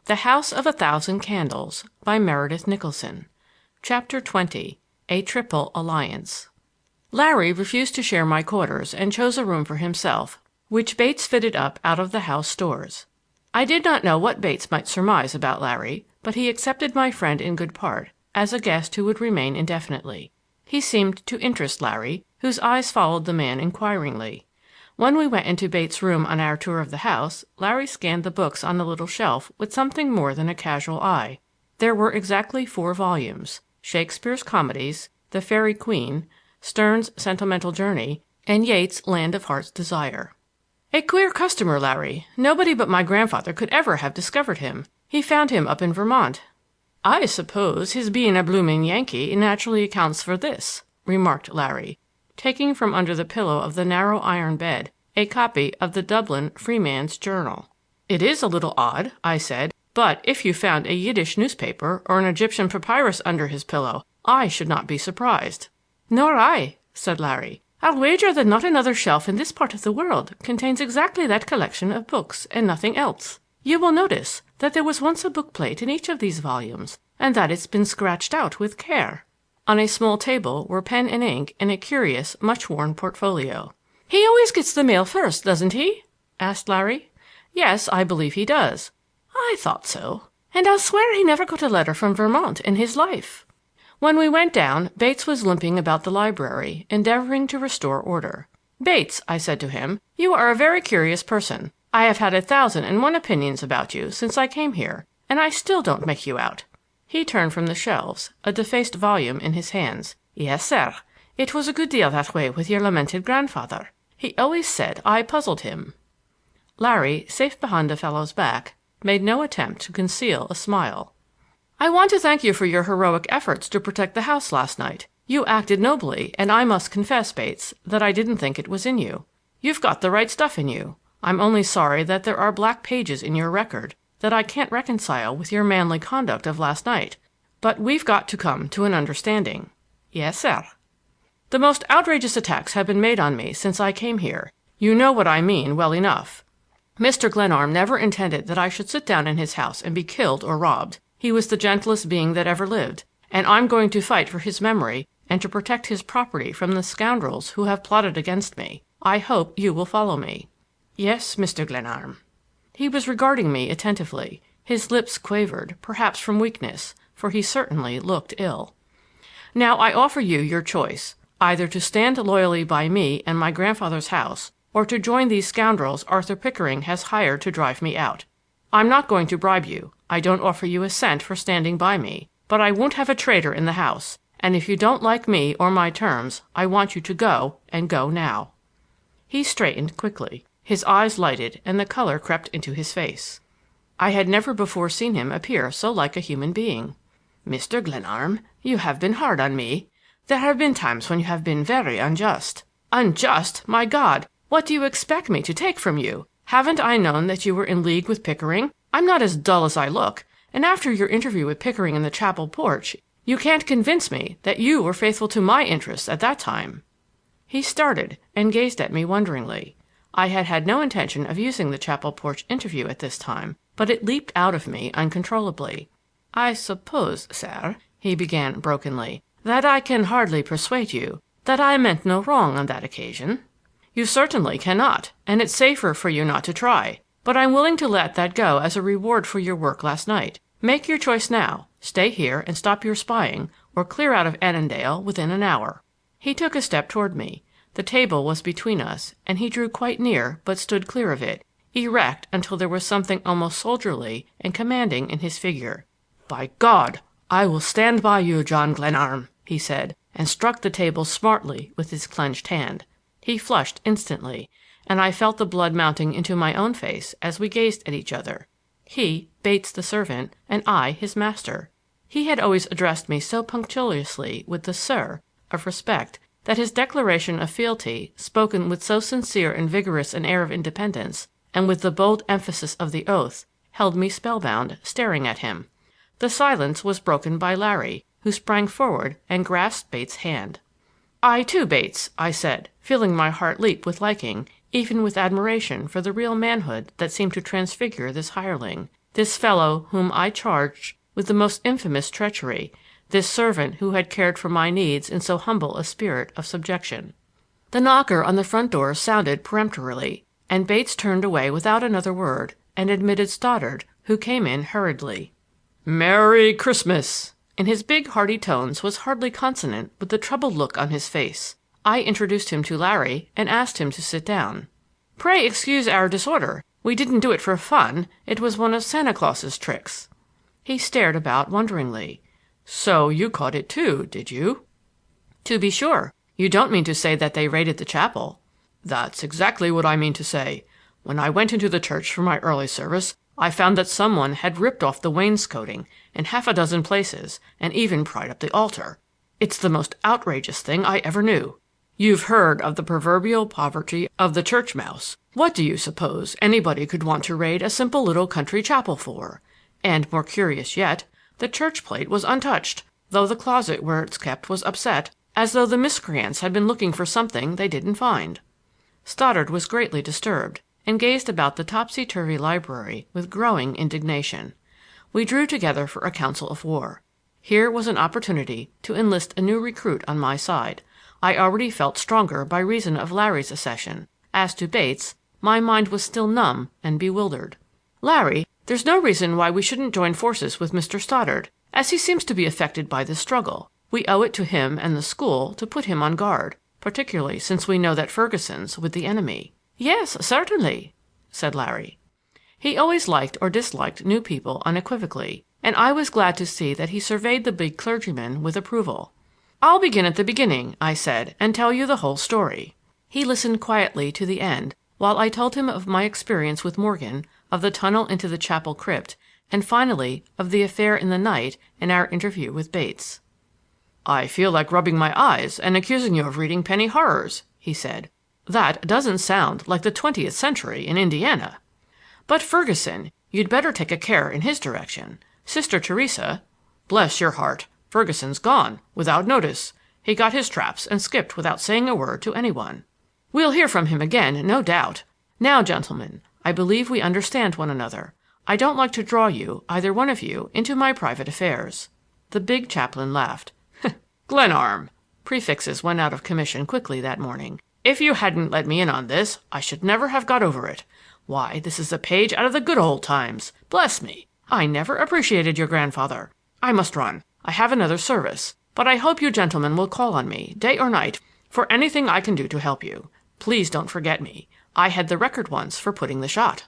The House of 1,000 Candles by Meredith Nicholson. Chapter 20. A Triple Alliance. Larry refused to share my quarters and chose a room for himself, which Bates fitted up out of the house stores. I did not know what Bates might surmise about Larry, but he accepted my friend in good part, as a guest who would remain indefinitely. He seemed to interest Larry, whose eyes followed the man inquiringly. When we went into Bates' room on our tour of the house, Larry scanned the books on the little shelf with something more than a casual eye. There were exactly 4 volumes: Shakespeare's Comedies, The Faerie Queene, Sterne's Sentimental Journey, and Yeats' Land of Heart's Desire. "A queer customer, Larry. Nobody but my grandfather could ever have discovered him. He found him up in Vermont." "I suppose his being a blooming Yankee naturally accounts for this," remarked Larry, taking from under the pillow of the narrow iron bed a copy of the Dublin Freeman's Journal. "It is a little odd," I said, "but if you found a Yiddish newspaper or an Egyptian papyrus under his pillow, I should not be surprised." "Nor I," said Larry. "I'll wager that not another shelf in this part of the world contains exactly that collection of books, and nothing else. You will notice that there was once a bookplate in each of these volumes, and that it's been scratched out with care." On a small table were pen and ink and a curious, much-worn portfolio. "He always gets the mail first, doesn't he?" asked Larry. "Yes, I believe he does." "I thought so. And I'll swear he never got a letter from Vermont in his life." When we went down, Bates was limping about the library, endeavoring to restore order. "Bates," I said to him, "you are a very curious person. I have had 1,001 opinions about you since I came here, and I still don't make you out." He turned from the shelves, a defaced volume in his hands. "Yes, sir. It was a good deal that way with your lamented grandfather. He always said I puzzled him." Larry, safe behind the fellow's back, made no attempt to conceal a smile. "I want to thank you for your heroic efforts to protect the house last night. You acted nobly, and I must confess, Bates, that I didn't think it was in you. You've got the right stuff in you. I'm only sorry that there are black pages in your record that I can't reconcile with your manly conduct of last night. But we've got to come to an understanding." "Yes, sir." "The most outrageous attacks have been made on me since I came here. You know what I mean well enough. Mr. Glenarm never intended that I should sit down in his house and be killed or robbed. He was the gentlest being that ever lived, and I'm going to fight for his memory and to protect his property from the scoundrels who have plotted against me. I hope you will follow me." "Yes, Mr. Glenarm." He was regarding me attentively. His lips quavered, perhaps from weakness, for he certainly looked ill. "Now I offer you your choice, either to stand loyally by me and my grandfather's house, or to join these scoundrels Arthur Pickering has hired to drive me out. I'm not going to bribe you. I don't offer you a cent for standing by me, but I won't have a traitor in the house, and if you don't like me or my terms, I want you to go, and go now." He straightened quickly. His eyes lighted and the color crept into his face. I had never before seen him appear so like a human being. "Mr. Glenarm, you have been hard on me. There have been times when you have been very unjust." "Unjust! My God! What do you expect me to take from you? Haven't I known that you were in league with Pickering? I'm not as dull as I look, and after your interview with Pickering in the chapel porch, you can't convince me that you were faithful to my interests at that time." He started and gazed at me wonderingly. I had had no intention of using the chapel porch interview at this time, but it leaped out of me uncontrollably. "I suppose, sir," he began brokenly, "that I can hardly persuade you that I meant no wrong on that occasion." "You certainly cannot, and it's safer for you not to try. But I'm willing to let that go as a reward for your work last night. Make your choice now. Stay here and stop your spying, or clear out of Annandale within an hour." He took a step toward me. The table was between us, and he drew quite near but stood clear of it, erect until there was something almost soldierly and commanding in his figure. "By God, I will stand by you, John Glenarm," he said, and struck the table smartly with his clenched hand. He flushed instantly, and I felt the blood mounting into my own face as we gazed at each other. He, Bates the servant, and I his master. He had always addressed me so punctiliously with the "sir" of respect that his declaration of fealty, spoken with so sincere and vigorous an air of independence, and with the bold emphasis of the oath, held me spellbound, staring at him. The silence was broken by Larry, who sprang forward and grasped Bates' hand. "I too, Bates," I said, feeling my heart leap with liking, even with admiration for the real manhood that seemed to transfigure this hireling. This fellow whom I charged with the most infamous treachery, this servant who had cared for my needs in so humble a spirit of subjection. The knocker on the front door sounded peremptorily, and Bates turned away without another word and admitted Stoddard, who came in hurriedly. "Merry Christmas!" In his big hearty tones was hardly consonant with the troubled look on his face. I introduced him to Larry and asked him to sit down. "Pray excuse our disorder. We didn't do it for fun. It was one of Santa Claus's tricks." He stared about wonderingly. "So you caught it too, did you?" "To be sure. You don't mean to say that they raided the chapel?" "That's exactly what I mean to say. When I went into the church for my early service, I found that someone had ripped off the wainscoting in half a dozen places and even pried up the altar. It's the most outrageous thing I ever knew. You've heard of the proverbial poverty of the church mouse. What do you suppose anybody could want to raid a simple little country chapel for? And more curious yet, the church plate was untouched, though the closet where it's kept was upset, as though the miscreants had been looking for something they didn't find." Stoddard was greatly disturbed, and gazed about the topsy-turvy library with growing indignation. We drew together for a council of war. Here was an opportunity to enlist a new recruit on my side. I already felt stronger by reason of Larry's accession. As to Bates, my mind was still numb and bewildered. "Larry, there's no reason why we shouldn't join forces with Mr. Stoddard, as he seems to be affected by this struggle. We owe it to him and the school to put him on guard, particularly since we know that Ferguson's with the enemy." "Yes, certainly," said Larry. He always liked or disliked new people unequivocally, and I was glad to see that he surveyed the big clergyman with approval. "I'll begin at the beginning," I said, "and tell you the whole story." He listened quietly to the end, while I told him of my experience with Morgan, of the tunnel into the chapel crypt, and finally of the affair in the night and our interview with Bates. "I feel like rubbing my eyes and accusing you of reading penny horrors," he said. "That doesn't sound like the 20th century in Indiana. But Ferguson, you'd better take a care in his direction. Sister Theresa—" "Bless your heart, Ferguson's gone, without notice. He got his traps and skipped without saying a word to anyone. We'll hear from him again, no doubt. Now, gentlemen, I believe we understand one another. I don't like to draw you, either one of you, into my private affairs." The big chaplain laughed. "Glenarm." Prefixes went out of commission quickly that morning. "If you hadn't let me in on this, I should never have got over it. Why, this is a page out of the good old times. Bless me! I never appreciated your grandfather. I must run. I have another service. But I hope you gentlemen will call on me, day or night, for anything I can do to help you. Please don't forget me. I had the record once for putting the shot."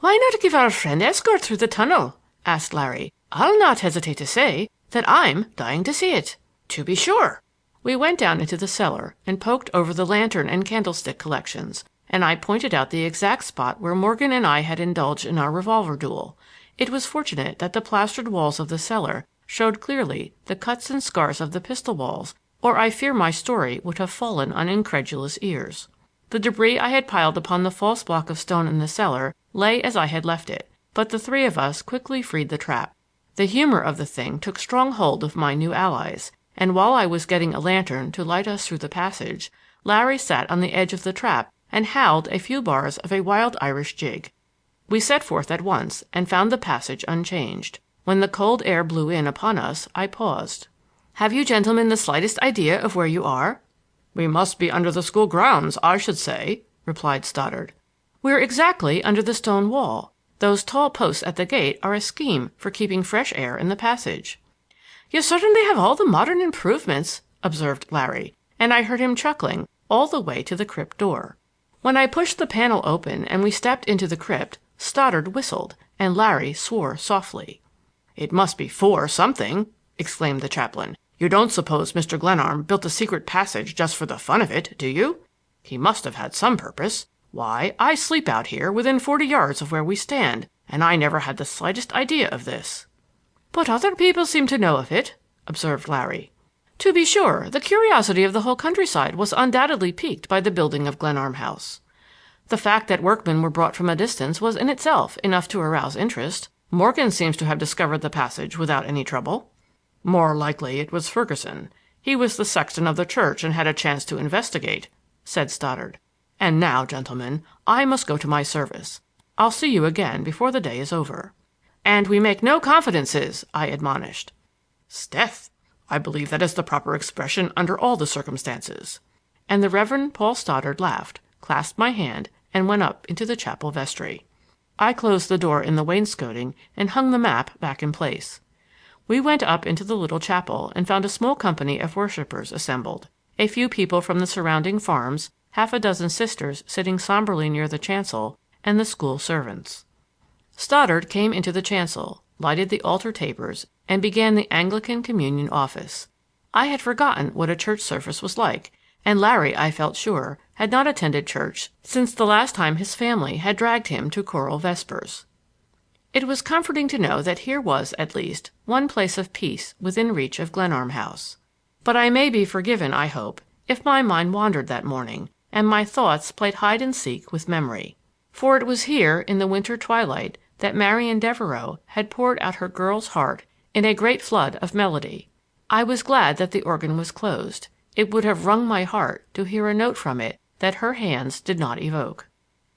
"Why not give our friend escort through the tunnel?" asked Larry. "I'll not hesitate to say that I'm dying to see it." "To be sure." We went down into the cellar and poked over the lantern and candlestick collections, and I pointed out the exact spot where Morgan and I had indulged in our revolver duel. It was fortunate that the plastered walls of the cellar showed clearly the cuts and scars of the pistol balls, or I fear my story would have fallen on incredulous ears. The debris I had piled upon the false block of stone in the cellar lay as I had left it, but the three of us quickly freed the trap. The humor of the thing took strong hold of my new allies, and while I was getting a lantern to light us through the passage, Larry sat on the edge of the trap and howled a few bars of a wild Irish jig. We set forth at once and found the passage unchanged. When the cold air blew in upon us, I paused. "Have you gentlemen the slightest idea of where you are?" "We must be under the school grounds, I should say," replied Stoddard. "We're exactly under the stone wall. Those tall posts at the gate are a scheme for keeping fresh air in the passage." "You certainly have all the modern improvements," observed Larry, and I heard him chuckling all the way to the crypt door. When I pushed the panel open and we stepped into the crypt, Stoddard whistled and Larry swore softly. "It must be for something," exclaimed the chaplain. "You don't suppose Mr. Glenarm built a secret passage just for the fun of it, do you? He must have had some purpose. Why, I sleep out here within 40 yards of where we stand, and I never had the slightest idea of this." "But other people seem to know of it," observed Larry. "To be sure, the curiosity of the whole countryside was undoubtedly piqued by the building of Glenarm House. The fact that workmen were brought from a distance was in itself enough to arouse interest. Morgan seems to have discovered the passage without any trouble." "More likely it was Ferguson. He was the sexton of the church and had a chance to investigate," said Stoddard. "And now, gentlemen, I must go to my service. I'll see you again before the day is over." "And we make no confidences," I admonished. "'Sdeath! I believe that is the proper expression under all the circumstances." And the Reverend Paul Stoddard laughed, clasped my hand, and went up into the chapel vestry. I closed the door in the wainscoting and hung the map back in place. We went up into the little chapel and found a small company of worshippers assembled, a few people from the surrounding farms, half a dozen sisters sitting somberly near the chancel, and the school servants. Stoddard came into the chancel, lighted the altar tapers, and began the Anglican Communion office. I had forgotten what a church service was like, and Larry, I felt sure, had not attended church since the last time his family had dragged him to choral vespers. It was comforting to know that here was, at least, one place of peace within reach of Glenarm House. But I may be forgiven, I hope, if my mind wandered that morning, and my thoughts played hide and seek with memory. For it was here, in the winter twilight, that Marian Devereux had poured out her girl's heart in a great flood of melody. I was glad that the organ was closed. It would have wrung my heart to hear a note from it that her hands did not evoke.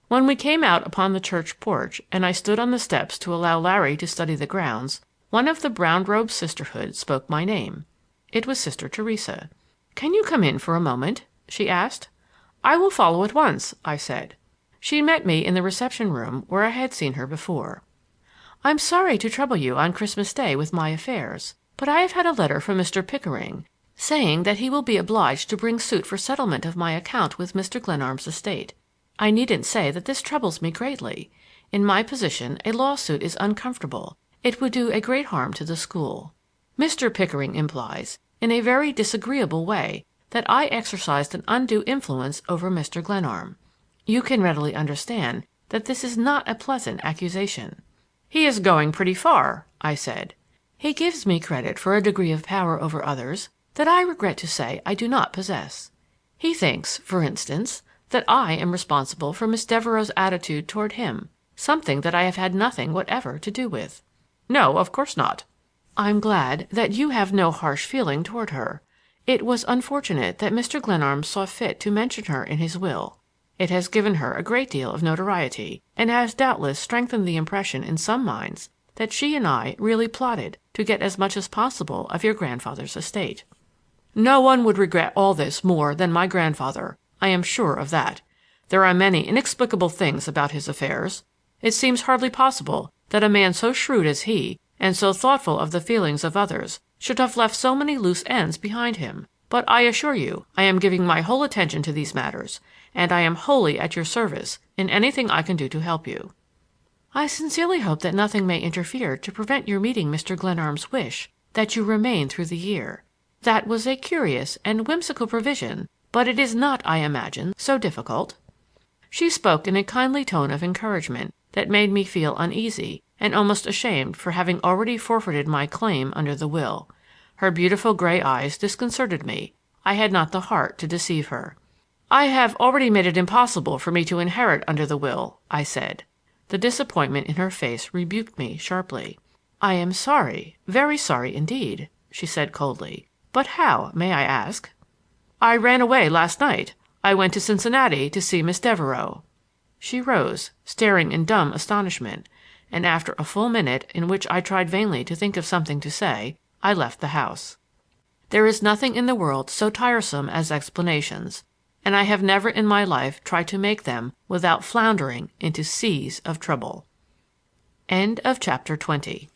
When we came out upon the church porch and I stood on the steps to allow Larry to study the grounds, one of the brown-robed sisterhood spoke my name. It was Sister Theresa. "Can you come in for a moment?" she asked. "I will follow at once," I said. She met me in the reception room where I had seen her before. "I'm sorry to trouble you on Christmas Day with my affairs, but I have had a letter from Mr. Pickering saying that he will be obliged to bring suit for settlement of my account with Mr. Glenarm's estate. I needn't say that this troubles me greatly. In my position a lawsuit is uncomfortable. It would do a great harm to the school. Mr. Pickering implies, in a very disagreeable way, that I exercised an undue influence over Mr. Glenarm. You can readily understand that this is not a pleasant accusation." "He is going pretty far," I said. "He gives me credit for a degree of power over others that I regret to say I do not possess. He thinks, for instance, that I am responsible for Miss Devereux's attitude toward him, something that I have had nothing whatever to do with." "No, of course not." "I'm glad that you have no harsh feeling toward her. It was unfortunate that Mr. Glenarm saw fit to mention her in his will. It has given her a great deal of notoriety, and has doubtless strengthened the impression in some minds that she and I really plotted to get as much as possible of your grandfather's estate." "No one would regret all this more than my grandfather. I am sure of that. There are many inexplicable things about his affairs. It seems hardly possible that a man so shrewd as he, and so thoughtful of the feelings of others, should have left so many loose ends behind him. But I assure you I am giving my whole attention to these matters, and I am wholly at your service in anything I can do to help you." "I sincerely hope that nothing may interfere to prevent your meeting Mr. Glenarm's wish that you remain through the year. That was a curious and whimsical provision, but it is not, I imagine, so difficult." She spoke in a kindly tone of encouragement that made me feel uneasy and almost ashamed for having already forfeited my claim under the will. Her beautiful gray eyes disconcerted me. I had not the heart to deceive her. "I have already made it impossible for me to inherit under the will," I said. The disappointment in her face rebuked me sharply. "I am sorry, very sorry indeed," she said coldly. "But how, may I ask?" "I ran away last night. I went to Cincinnati to see Miss Devereux." She rose, staring in dumb astonishment, and after a full minute in which I tried vainly to think of something to say, I left the house. There is nothing in the world so tiresome as explanations, and I have never in my life tried to make them without floundering into seas of trouble. End of chapter 20.